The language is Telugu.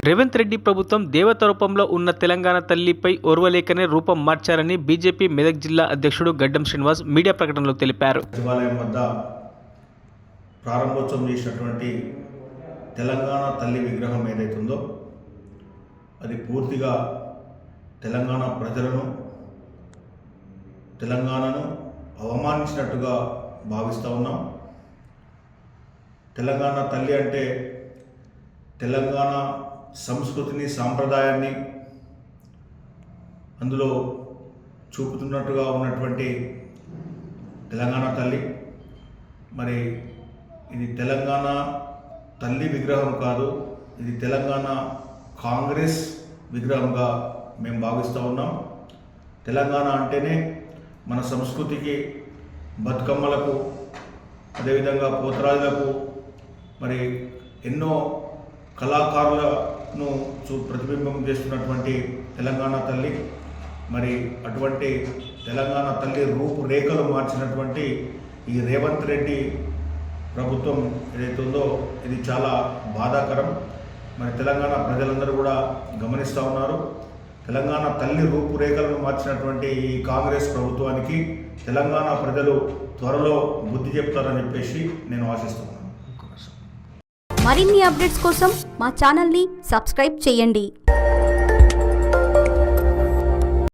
రేవంత్ రెడ్డి ప్రభుత్వం దేవత రూపంలో ఉన్న తెలంగాణ తల్లిపై ఓర్వలేకనే రూపం మార్చారని బీజేపీ మెదక్ జిల్లా అధ్యక్షుడు గడ్డం శ్రీనివాస్ మీడియా ప్రకటనలో తెలిపారు. సచివాలయం వద్ద ప్రారంభోత్సవం చేసినటువంటి తెలంగాణ తల్లి విగ్రహం ఏదైతుందో అది పూర్తిగా తెలంగాణ ప్రజలను తెలంగాణను అవమానించినట్టుగా భావిస్తూ ఉన్నాం. తెలంగాణ తల్లి అంటే తెలంగాణ సంస్కృతిని సాంప్రదాయాన్ని అందులో చూపుతున్నట్టుగా ఉన్నటువంటి తెలంగాణ తల్లి. మరి ఇది తెలంగాణ తల్లి విగ్రహం కాదు, ఇది తెలంగాణ కాంగ్రెస్ విగ్రహంగా మేము భావిస్తూ ఉన్నాం. తెలంగాణ అంటేనే మన సంస్కృతికి, బతుకమ్మలకు, అదేవిధంగా పోతరాజులకు, మరి ఎన్నో కళాకారులను ప్రతిబింబం చేస్తున్నటువంటి తెలంగాణ తల్లి. మరి అటువంటి తెలంగాణ తల్లి రూపురేఖలు మార్చినటువంటి ఈ రేవంత్ రెడ్డి ప్రభుత్వం ఏదైతే ఉందో ఇది చాలా బాధాకరం. మరి తెలంగాణ ప్రజలందరూ కూడా గమనిస్తూ ఉన్నారు. తెలంగాణ తల్లి రూపురేఖలను మార్చినటువంటి ఈ కాంగ్రెస్ ప్రభుత్వానికి తెలంగాణ ప్రజలు త్వరలో బుద్ధి చెప్తారని చెప్పేసి నేను ఆశిస్తున్నాను. మరిన్ని అప్డేట్స్ కోసం మా ఛానల్ని సబ్స్క్రైబ్ చేయండి.